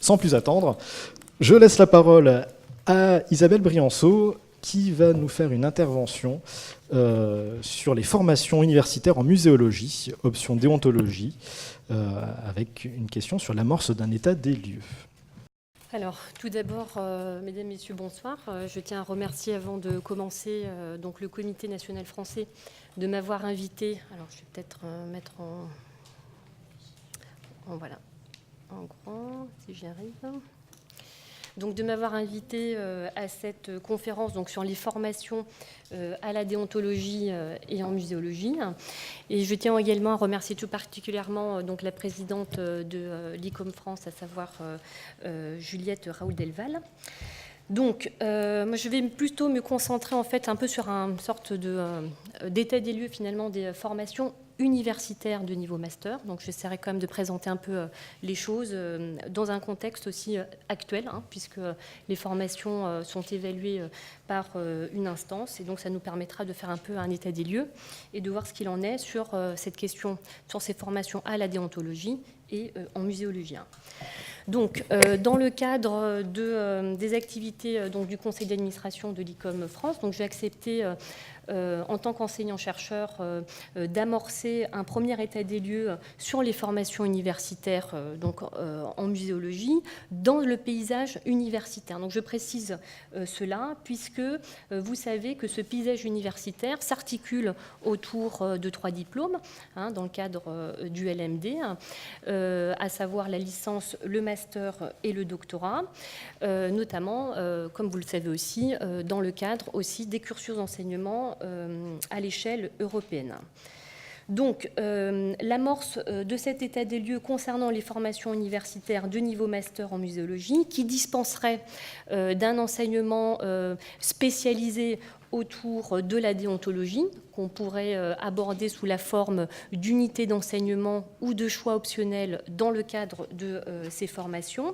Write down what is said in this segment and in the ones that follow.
sans plus attendre, je laisse la parole à Isabelle Brianceau, qui va nous faire une intervention sur les formations universitaires en muséologie, option déontologie, avec une question sur l'amorce d'un état des lieux. Alors, tout d'abord, mesdames, messieurs, bonsoir. Je tiens à remercier, avant de commencer, donc le Comité national français de m'avoir invité. Alors, je vais peut-être mettre en grand, si j'y arrive. Donc, de m'avoir invité à cette conférence donc, sur les formations à la déontologie et en muséologie. Et je tiens également à remercier tout particulièrement donc, la présidente de l'ICOM France, à savoir Juliette Raoul-Delval. Donc, moi, je vais plutôt me concentrer en fait un peu sur une sorte d'état des lieux finalement des formations universitaires de niveau master. Donc, j'essaierai quand même de présenter un peu les choses dans un contexte aussi actuel, puisque les formations sont évaluées par une instance, et donc ça nous permettra de faire un peu un état des lieux et de voir ce qu'il en est sur cette question, sur ces formations à la déontologie et en muséologie. Donc, dans le cadre des activités donc, du conseil d'administration de l'ICOM France, donc, j'ai accepté, en tant qu'enseignant-chercheur, d'amorcer un premier état des lieux sur les formations universitaires donc, en muséologie dans le paysage universitaire. Donc, je précise cela, puisque vous savez que ce paysage universitaire s'articule autour de 3 diplômes, dans le cadre du LMD, à savoir la licence, le master et le doctorat, notamment, comme vous le savez aussi, dans le cadre aussi des cursus d'enseignement à l'échelle européenne. Donc, l'amorce de cet état des lieux concernant les formations universitaires de niveau master en muséologie, qui dispenserait d'un enseignement spécialisé autour de la déontologie, qu'on pourrait aborder sous la forme d'unités d'enseignement ou de choix optionnels dans le cadre de ces formations,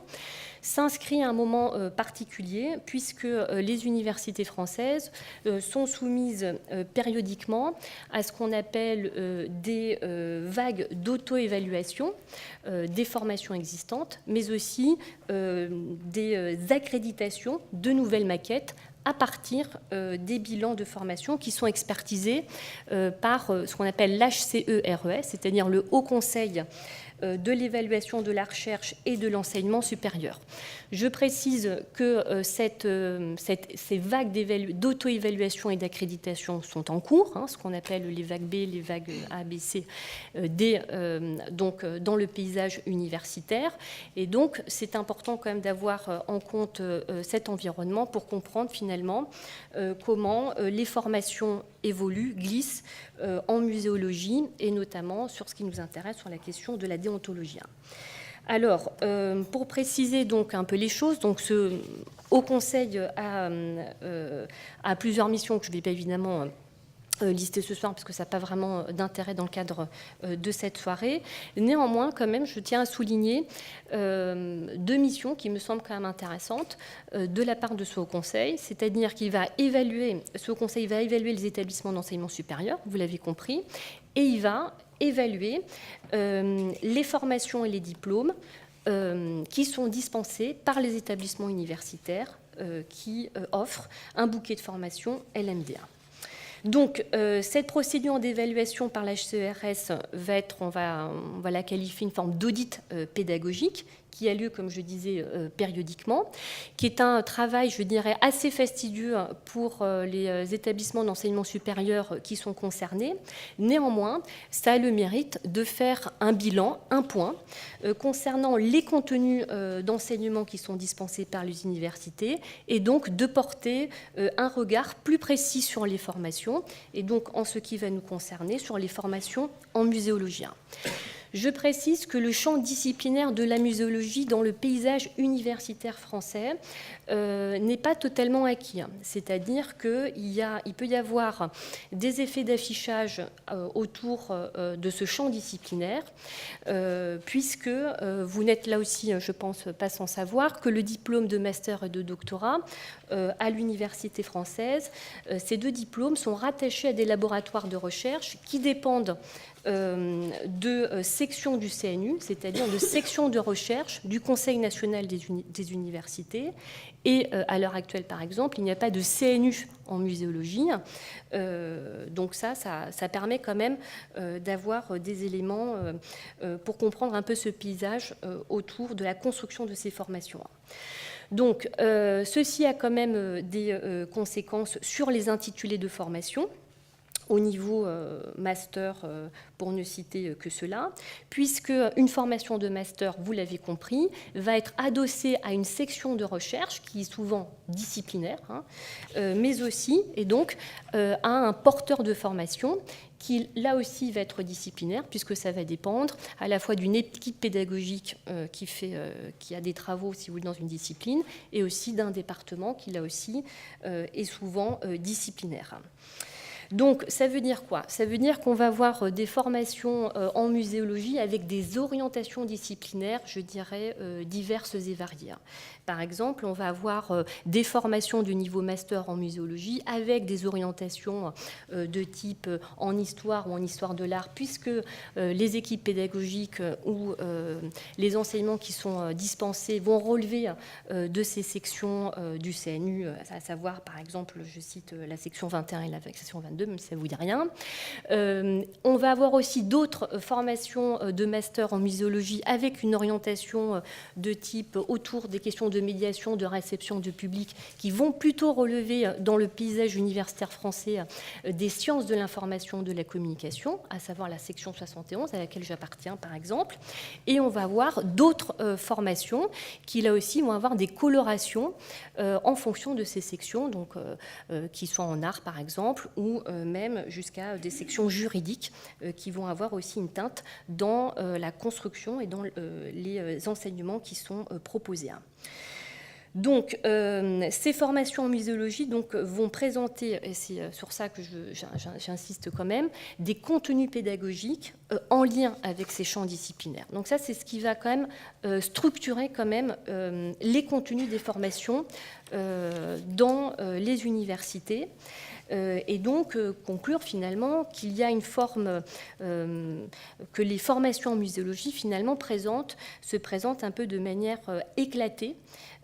s'inscrit à un moment particulier, puisque les universités françaises sont soumises périodiquement à ce qu'on appelle des vagues d'auto-évaluation des formations existantes, mais aussi des accréditations de nouvelles maquettes à partir des bilans de formation qui sont expertisés par ce qu'on appelle l'HCERES, c'est-à-dire le Haut Conseil de l'évaluation de la recherche et de l'enseignement supérieur. Je précise que ces vagues d'auto-évaluation et d'accréditation sont en cours, ce qu'on appelle les vagues B, les vagues A, B, C, D, donc dans le paysage universitaire. Et donc, c'est important quand même d'avoir en compte cet environnement pour comprendre finalement comment les formations évoluent, glissent en muséologie et notamment sur ce qui nous intéresse sur la question de la déontologie. Alors, pour préciser donc un peu les choses, donc ce Haut Conseil a plusieurs missions que je ne vais pas évidemment lister ce soir parce que ça n'a pas vraiment d'intérêt dans le cadre de cette soirée. Néanmoins, quand même, je tiens à souligner 2 missions qui me semblent quand même intéressantes de la part de ce Haut Conseil, c'est-à-dire qu'il va évaluer, ce Haut Conseil va évaluer les établissements d'enseignement supérieur, vous l'avez compris, et il va évaluer les formations et les diplômes qui sont dispensés par les établissements universitaires qui offrent un bouquet de formation LMDA. Donc, cette procédure d'évaluation par l'HCERES va être, on va la qualifier une forme d'audit pédagogique qui a lieu, comme je disais, périodiquement, qui est un travail, je dirais, assez fastidieux pour les établissements d'enseignement supérieur qui sont concernés. Néanmoins, ça a le mérite de faire un bilan, un point, concernant les contenus d'enseignement qui sont dispensés par les universités et donc de porter un regard plus précis sur les formations et donc en ce qui va nous concerner sur les formations en muséologie. Je précise que le champ disciplinaire de la muséologie dans le paysage universitaire français n'est pas totalement acquis. C'est-à-dire qu'il peut y avoir des effets d'affichage autour de ce champ disciplinaire, puisque vous n'êtes là aussi, je pense, pas sans savoir que le diplôme de master et de doctorat à l'université française, ces 2 diplômes sont rattachés à des laboratoires de recherche qui dépendent de sections du CNU, c'est-à-dire de sections de recherche du Conseil national des universités. Et à l'heure actuelle, par exemple, il n'y a pas de CNU en muséologie. Donc ça permet quand même d'avoir des éléments pour comprendre un peu ce paysage autour de la construction de ces formations. Donc ceci a quand même des conséquences sur les intitulés de formation au niveau master, pour ne citer que cela, puisque une formation de master, vous l'avez compris, va être adossée à une section de recherche qui est souvent disciplinaire, mais aussi, et donc, à un porteur de formation qui, là aussi, va être disciplinaire, puisque ça va dépendre à la fois d'une équipe pédagogique qui a des travaux, si vous voulez, dans une discipline, et aussi d'un département qui, là aussi, est souvent disciplinaire. Donc, ça veut dire quoi? Ça veut dire qu'on va avoir des formations en muséologie avec des orientations disciplinaires, je dirais, diverses et variées. Par exemple, on va avoir des formations de niveau master en muséologie avec des orientations de type en histoire ou en histoire de l'art, puisque les équipes pédagogiques ou les enseignements qui sont dispensés vont relever de ces sections du CNU, à savoir, par exemple, je cite la section 21 et la section 22, même si ça ne vous dit rien. On va avoir aussi d'autres formations de master en muséologie avec une orientation de type autour des questions de médiation, de réception de public, qui vont plutôt relever dans le paysage universitaire français des sciences de l'information, de la communication, à savoir la section 71 à laquelle j'appartiens par exemple. Et on va avoir d'autres formations qui là aussi vont avoir des colorations en fonction de ces sections, donc qui sont en art par exemple, ou même jusqu'à des sections juridiques qui vont avoir aussi une teinte dans la construction et dans les enseignements qui sont proposés. Donc, ces formations en muséologie vont présenter, et c'est sur ça que j'insiste quand même, des contenus pédagogiques en lien avec ces champs disciplinaires. Donc ça, c'est ce qui va quand même structurer quand même les contenus des formations dans les universités. Et donc conclure finalement qu'il y a une forme que les formations en muséologie finalement se présentent un peu de manière éclatée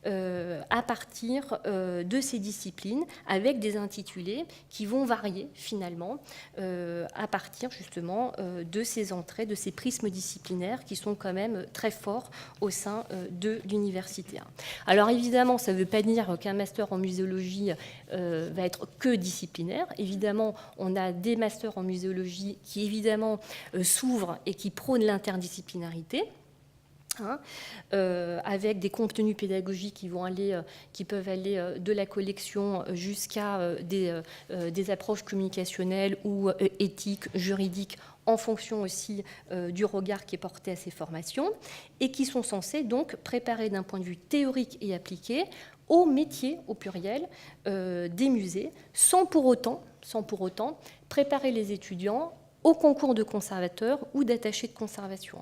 à partir de ces disciplines avec des intitulés qui vont varier finalement à partir justement de ces entrées, de ces prismes disciplinaires qui sont quand même très forts au sein de l'université. Alors évidemment, ça ne veut pas dire qu'un master en muséologie va être que disciplinaire. Évidemment, on a des masters en muséologie qui évidemment s'ouvrent et qui prônent l'interdisciplinarité. Avec des contenus pédagogiques qui peuvent aller de la collection jusqu'à des approches communicationnelles ou éthiques, juridiques, en fonction aussi du regard qui est porté à ces formations, et qui sont censés donc préparer d'un point de vue théorique et appliqué au métier, au pluriel, des musées, sans pour autant préparer les étudiants au concours de conservateur ou d'attaché de conservation.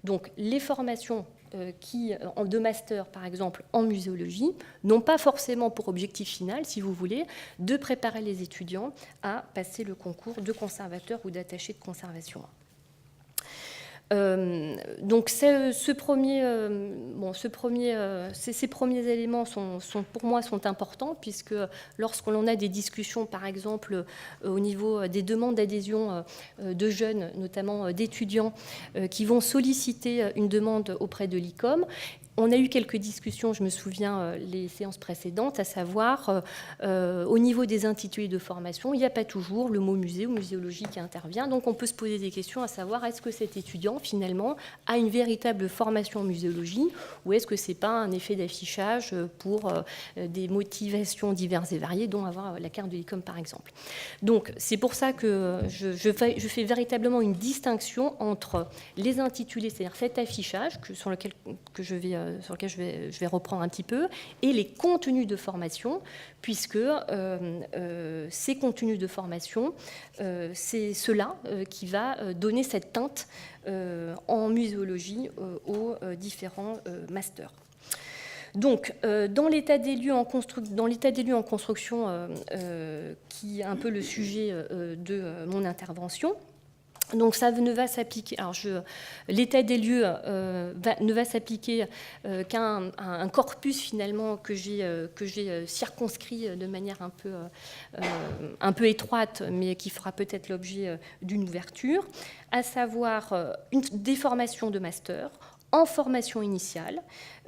Donc les formations de master, par exemple, en muséologie, n'ont pas forcément pour objectif final, si vous voulez, de préparer les étudiants à passer le concours de conservateur ou d'attaché de conservation. Donc ces premiers éléments pour moi sont importants, puisque lorsqu'on a des discussions, par exemple, au niveau des demandes d'adhésion de jeunes, notamment d'étudiants, qui vont solliciter une demande auprès de l'ICOM, on a eu quelques discussions, je me souviens, les séances précédentes, à savoir, au niveau des intitulés de formation, il n'y a pas toujours le mot musée ou muséologie qui intervient. Donc on peut se poser des questions à savoir, est-ce que cet étudiant, finalement, a une véritable formation en muséologie, ou est-ce que ce n'est pas un effet d'affichage pour des motivations diverses et variées, dont avoir la carte de l'ICOM, par exemple. Donc c'est pour ça que je fais véritablement une distinction entre les intitulés, c'est-à-dire cet affichage sur lequel je vais reprendre un petit peu, et les contenus de formation, puisque ces contenus de formation, c'est cela qui va donner cette teinte en muséologie aux différents masters. Donc, dans l'état des lieux en construction, qui est un peu le sujet de mon intervention, Donc ça ne va s'appliquer. Alors l'état des lieux ne va s'appliquer qu'à un corpus finalement que j'ai circonscrit de manière un peu étroite, mais qui fera peut-être l'objet d'une ouverture, à savoir des formations de master en formation initiale,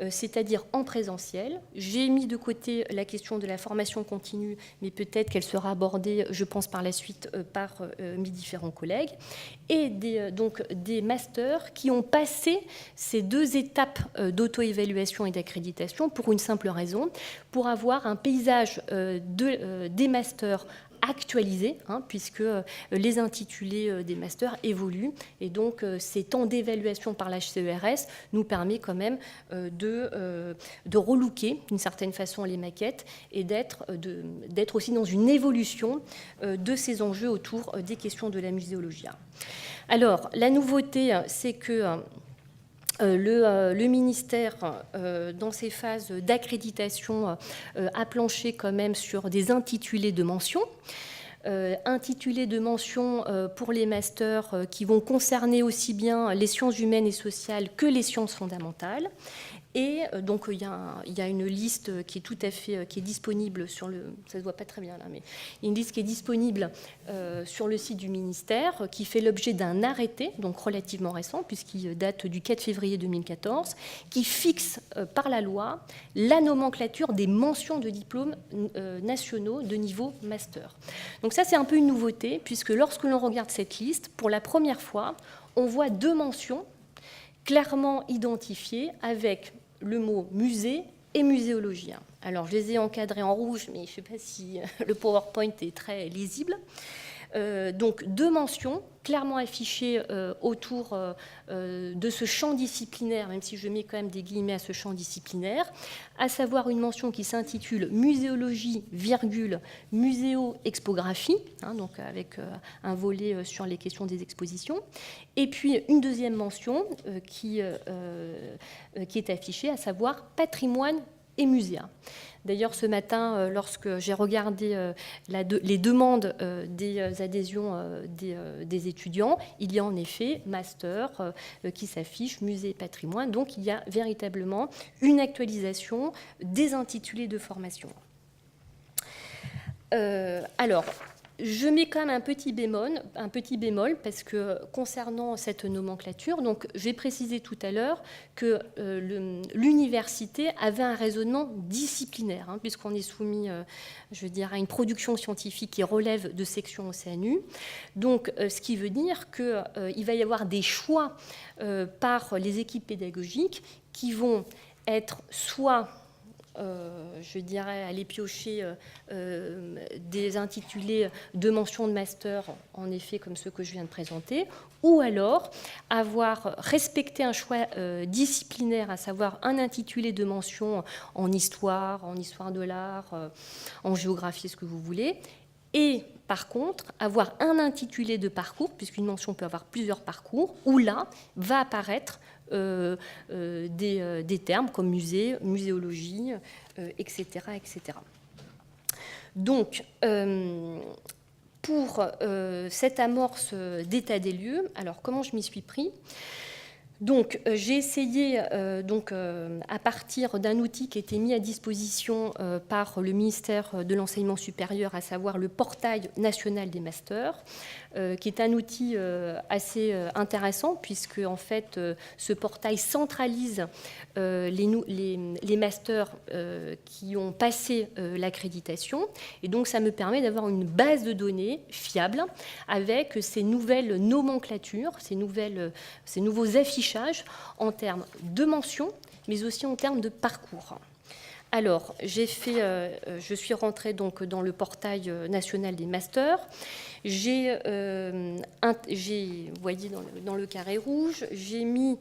c'est-à-dire en présentiel. J'ai mis de côté la question de la formation continue, mais peut-être qu'elle sera abordée, je pense, par la suite par mes différents collègues, et donc des masters qui ont passé ces 2 étapes d'auto-évaluation et d'accréditation pour une simple raison, pour avoir un paysage des masters actualisé, puisque les intitulés des masters évoluent, et donc ces temps d'évaluation par l'HCERS nous permet quand même de relooker d'une certaine façon les maquettes et d'être aussi dans une évolution de ces enjeux autour des questions de la muséologie. Alors, la nouveauté, c'est que le ministère, dans ses phases d'accréditation, a planché quand même sur des intitulés de mention. Intitulés de mention pour les masters qui vont concerner aussi bien les sciences humaines et sociales que les sciences fondamentales. Et donc il y a une liste qui est tout à fait qui est disponible sur le, ça se voit pas très bien là, mais une liste qui est disponible sur le site du ministère, qui fait l'objet d'un arrêté, donc relativement récent puisqu'il date du 4 février 2014, qui fixe par la loi la nomenclature des mentions de diplômes nationaux de niveau master. Donc ça c'est un peu une nouveauté puisque lorsque l'on regarde cette liste, pour la première fois, on voit 2 mentions clairement identifiées avec le mot musée et muséologien. Alors, je les ai encadrés en rouge, mais je ne sais pas si le PowerPoint est très lisible. Donc, 2 mentions clairement affichées autour de ce champ disciplinaire, même si je mets quand même des guillemets à ce champ disciplinaire, à savoir une mention qui s'intitule muséologie, muséo-expographie, donc avec un volet sur les questions des expositions, et puis une deuxième mention qui est affichée, à savoir patrimoine et muséa. D'ailleurs, ce matin, lorsque j'ai regardé les demandes des adhésions des étudiants, il y a en effet master qui s'affiche, musée et patrimoine. Donc, il y a véritablement une actualisation des intitulés de formation. Alors, je mets quand même un petit bémol parce que concernant cette nomenclature, donc j'ai précisé tout à l'heure que l'université avait un raisonnement disciplinaire, puisqu'on est soumis, je dirais, à une production scientifique qui relève de section au CNU. Donc, ce qui veut dire qu'il va y avoir des choix par les équipes pédagogiques qui vont être soit je dirais, aller piocher des intitulés de mention de master, en effet, comme ceux que je viens de présenter, ou alors avoir respecté un choix disciplinaire, à savoir un intitulé de mention en histoire de l'art, en géographie, ce que vous voulez, et par contre, avoir un intitulé de parcours, puisqu'une mention peut avoir plusieurs parcours, où là va apparaître des termes comme musée, muséologie, etc., etc. Donc, pour cette amorce d'état des lieux, alors comment je m'y suis pris ? Donc, j'ai essayé, à partir d'un outil qui a été mis à disposition par le ministère de l'Enseignement supérieur, à savoir le portail national des masters, qui est un outil assez intéressant, puisque en fait, ce portail centralise les masters qui ont passé l'accréditation. Et donc, ça me permet d'avoir une base de données fiable avec ces nouvelles nomenclatures, ces nouveaux affichages en termes de mention, mais aussi en termes de parcours. Alors, je suis rentrée donc dans le portail national des masters. Vous voyez dans le carré rouge, j'ai mis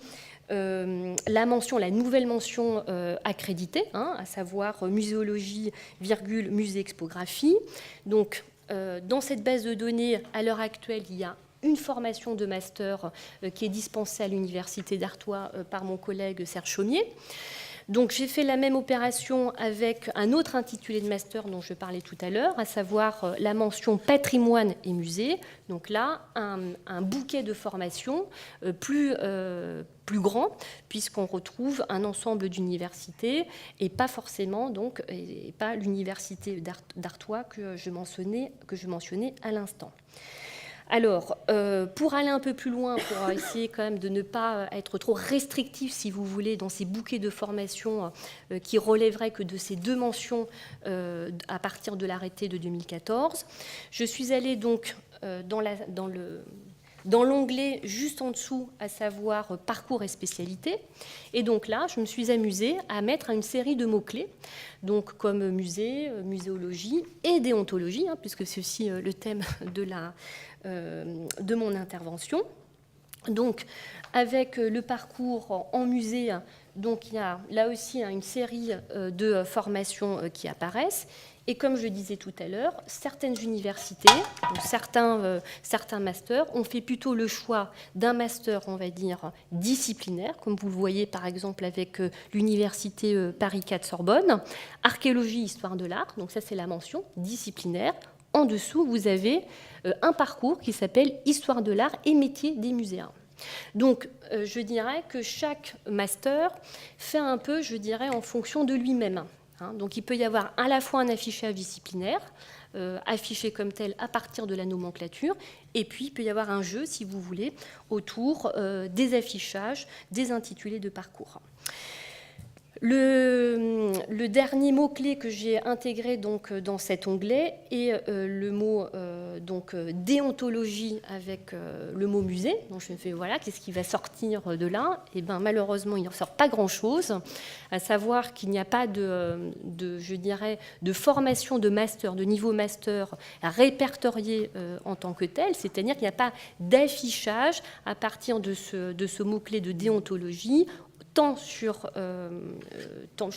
la nouvelle mention accréditée, à savoir muséologie, musée-expographie. Donc, dans cette base de données, à l'heure actuelle, il y a une formation de master qui est dispensée à l'Université d'Artois par mon collègue Serge Chaumier. Donc j'ai fait la même opération avec un autre intitulé de master dont je parlais tout à l'heure, à savoir la mention patrimoine et musée. Donc là, un bouquet de formations plus grand, puisqu'on retrouve un ensemble d'universités et pas forcément, donc, et pas l'université d'Artois que je mentionnais à l'instant. Alors, pour aller un peu plus loin, pour essayer quand même de ne pas être trop restrictif, si vous voulez, dans ces bouquets de formation qui relèveraient que de ces 2 mentions à partir de l'arrêté de 2014, je suis allée donc dans l'onglet juste en dessous, à savoir parcours et spécialité. Et donc là, je me suis amusée à mettre une série de mots-clés, donc comme musée, muséologie et déontologie, puisque c'est aussi le thème de mon intervention. Donc, avec le parcours en musée, donc il y a là aussi une série de formations qui apparaissent. Et comme je disais tout à l'heure, certaines universités, certains masters, ont fait plutôt le choix d'un master, on va dire, disciplinaire, comme vous le voyez par exemple avec l'université Paris 4 Sorbonne, archéologie, histoire de l'art, donc ça c'est la mention disciplinaire. En dessous, vous avez un parcours qui s'appelle Histoire de l'art et métiers des muséens. Donc, je dirais que chaque master fait un peu, je dirais, en fonction de lui-même. Donc, il peut y avoir à la fois un affichage disciplinaire, affiché comme tel à partir de la nomenclature, et puis il peut y avoir un jeu, si vous voulez, autour des affichages, des intitulés de parcours. Le dernier mot-clé que j'ai intégré donc, dans cet onglet est le mot déontologie avec le mot musée. Donc je me fais, voilà, qu'est-ce qui va sortir de là ? Et bien, malheureusement, il n'en sort pas grand-chose, à savoir qu'il n'y a pas je dirais, de formation de master, de niveau master répertorié en tant que tel, c'est-à-dire qu'il n'y a pas d'affichage à partir de ce mot-clé de déontologie, tant je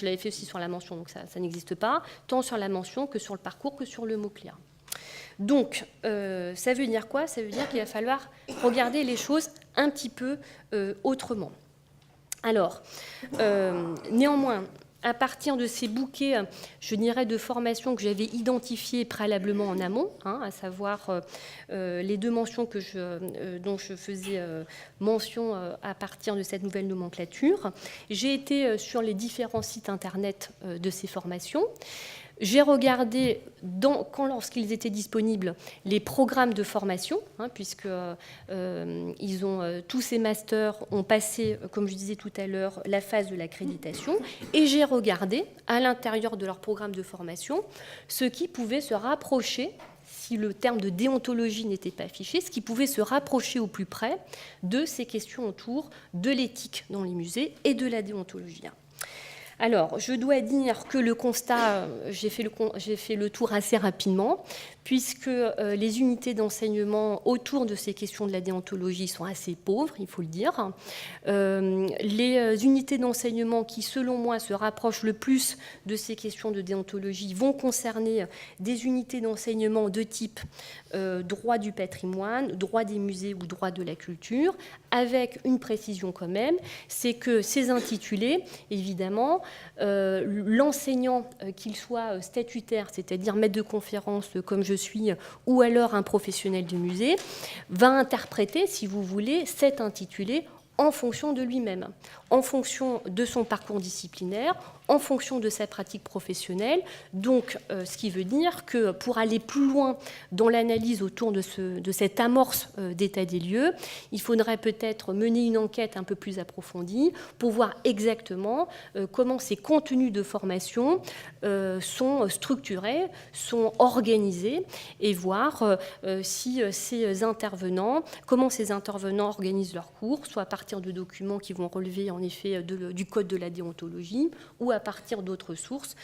l'avais fait aussi sur la mention, donc ça n'existe pas, tant sur la mention que sur le parcours, que sur le mot-clé. Donc, ça veut dire quoi ? Ça veut dire qu'il va falloir regarder les choses un petit peu autrement. Alors, néanmoins, à partir de ces bouquets, je dirais, de formation que j'avais identifiés préalablement en amont, à savoir les 2 mentions dont je faisais mention à partir de cette nouvelle nomenclature. J'ai été sur les différents sites internet de ces formations. J'ai regardé, lorsqu'ils étaient disponibles, les programmes de formation, puisque tous ces masters ont passé, comme je disais tout à l'heure, la phase de l'accréditation, et j'ai regardé, à l'intérieur de leur programme de formation, ce qui pouvait se rapprocher, si le terme de déontologie n'était pas affiché, ce qui pouvait se rapprocher au plus près de ces questions autour de l'éthique dans les musées et de la déontologie. Alors, je dois dire que le constat, j'ai fait le tour assez rapidement, puisque les unités d'enseignement autour de ces questions de la déontologie sont assez pauvres, il faut le dire. Les unités d'enseignement qui, selon moi, se rapprochent le plus de ces questions de déontologie vont concerner des unités d'enseignement de type droit du patrimoine, droit des musées ou droit de la culture, avec une précision quand même, c'est que ces intitulés, évidemment, l'enseignant, qu'il soit statutaire, c'est-à-dire maître de conférence comme je suis, ou alors un professionnel du musée, va interpréter, si vous voulez, cet intitulé en fonction de lui-même, en fonction de son parcours disciplinaire, en fonction de sa pratique professionnelle. Donc, ce qui veut dire que pour aller plus loin dans l'analyse autour de cette amorce d'état des lieux, il faudrait peut-être mener une enquête un peu plus approfondie pour voir exactement comment ces contenus de formation sont structurés, sont organisés, et voir comment ces intervenants organisent leurs cours, soit à partir de documents qui vont relever en effet du code de la déontologie, ou à partir d'autres sources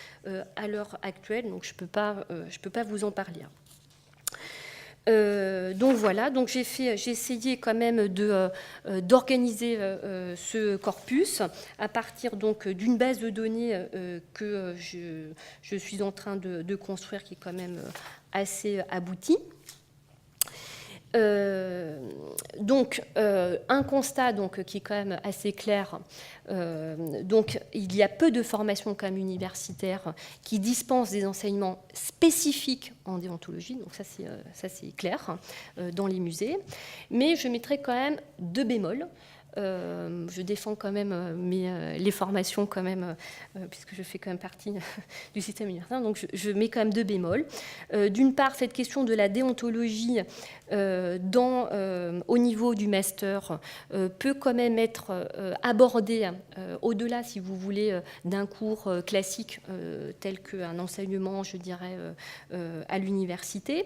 à l'heure actuelle, donc je peux pas vous en parler. Donc voilà, donc j'ai essayé quand même d'organiser ce corpus à partir donc d'une base de données que je suis en train de construire, qui est quand même assez aboutie. Donc, un constat donc, qui est quand même assez clair. Donc, il y a peu de formations quand même universitaires qui dispensent des enseignements spécifiques en déontologie. Donc, ça c'est clair dans les musées. Mais je mettrai quand même 2 bémols. Je défends quand même les formations quand même, puisque je fais quand même partie du système universitaire, donc je mets quand même 2 bémols. D'une part, cette question de la déontologie au niveau du master peut quand même être abordée au-delà, si vous voulez, d'un cours classique tel qu'un enseignement, je dirais, à l'université.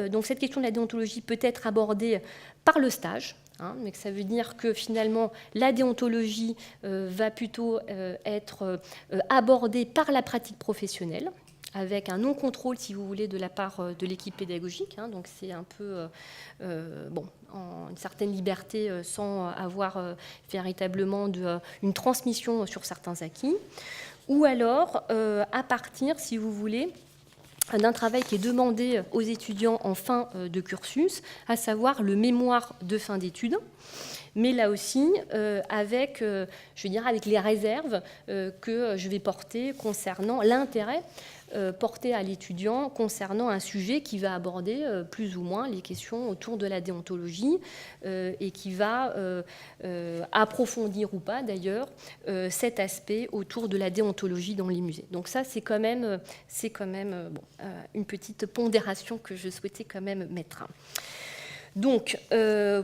Donc cette question de la déontologie peut être abordée par le stage. Mais ça veut dire que finalement la déontologie va plutôt être abordée par la pratique professionnelle, avec un non-contrôle, si vous voulez, de la part de l'équipe pédagogique. Donc c'est un peu une certaine liberté sans avoir véritablement une transmission sur certains acquis. Ou alors à partir, si vous voulez, d'un travail qui est demandé aux étudiants en fin de cursus, à savoir le mémoire de fin d'études, mais là aussi avec les réserves que je vais porter concernant l'intérêt porté à l'étudiant concernant un sujet qui va aborder plus ou moins les questions autour de la déontologie et qui va approfondir ou pas d'ailleurs cet aspect autour de la déontologie dans les musées. Donc ça, c'est quand même une petite pondération que je souhaitais quand même mettre. Donc,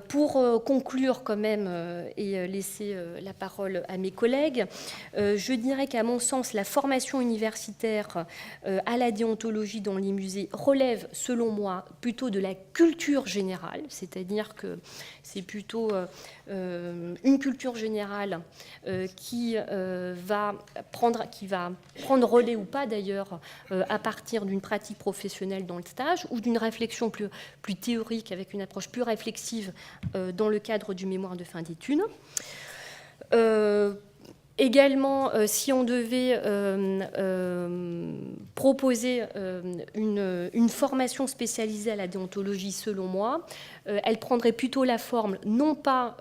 pour conclure quand même et laisser la parole à mes collègues, je dirais qu'à mon sens, la formation universitaire à la déontologie dans les musées relève, selon moi, plutôt de la culture générale, c'est-à-dire que c'est plutôt une culture générale qui va prendre relais ou pas d'ailleurs à partir d'une pratique professionnelle dans le stage ou d'une réflexion plus théorique avec une approche plus réflexive dans le cadre du mémoire de fin d'études. Également, si on devait proposer une formation spécialisée à la déontologie, selon moi, elle prendrait plutôt la forme, non pas,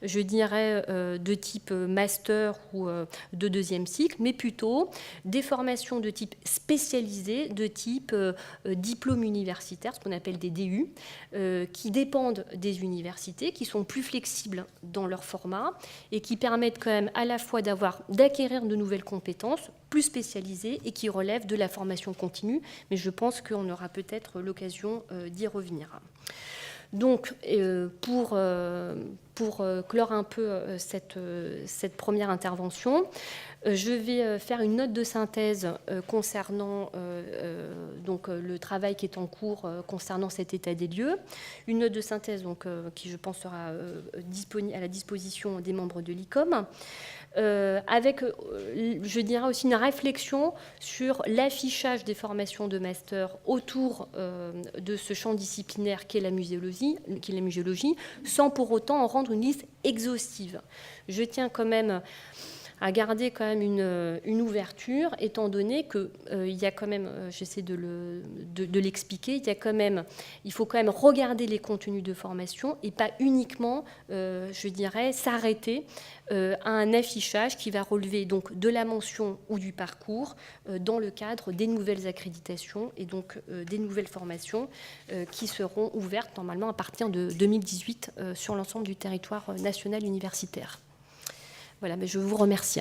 je dirais, de type master ou de 2e cycle, mais plutôt des formations de type spécialisé, de type diplôme universitaire, ce qu'on appelle des DU, qui dépendent des universités, qui sont plus flexibles dans leur format et qui permettent quand même à la fois d'acquérir de nouvelles compétences plus spécialisées et qui relèvent de la formation continue, mais je pense qu'on aura peut-être l'occasion d'y revenir. Donc, pour clore un peu cette première intervention, je vais faire une note de synthèse concernant donc, le travail qui est en cours concernant cet état des lieux. Une note de synthèse donc, qui, je pense, sera à la disposition des membres de l'ICOM. Avec, je dirais aussi, une réflexion sur l'affichage des formations de master autour de ce champ disciplinaire qu'est la muséologie, sans pour autant en rendre une liste exhaustive. Je tiens quand même à garder quand même une ouverture, étant donné que il y a quand même, j'essaie de l'expliquer, il faut quand même regarder les contenus de formation et pas uniquement, je dirais, s'arrêter à un affichage qui va relever donc de la mention ou du parcours dans le cadre des nouvelles accréditations et donc des nouvelles formations qui seront ouvertes normalement à partir de 2018 sur l'ensemble du territoire national universitaire. Voilà, mais je vous remercie.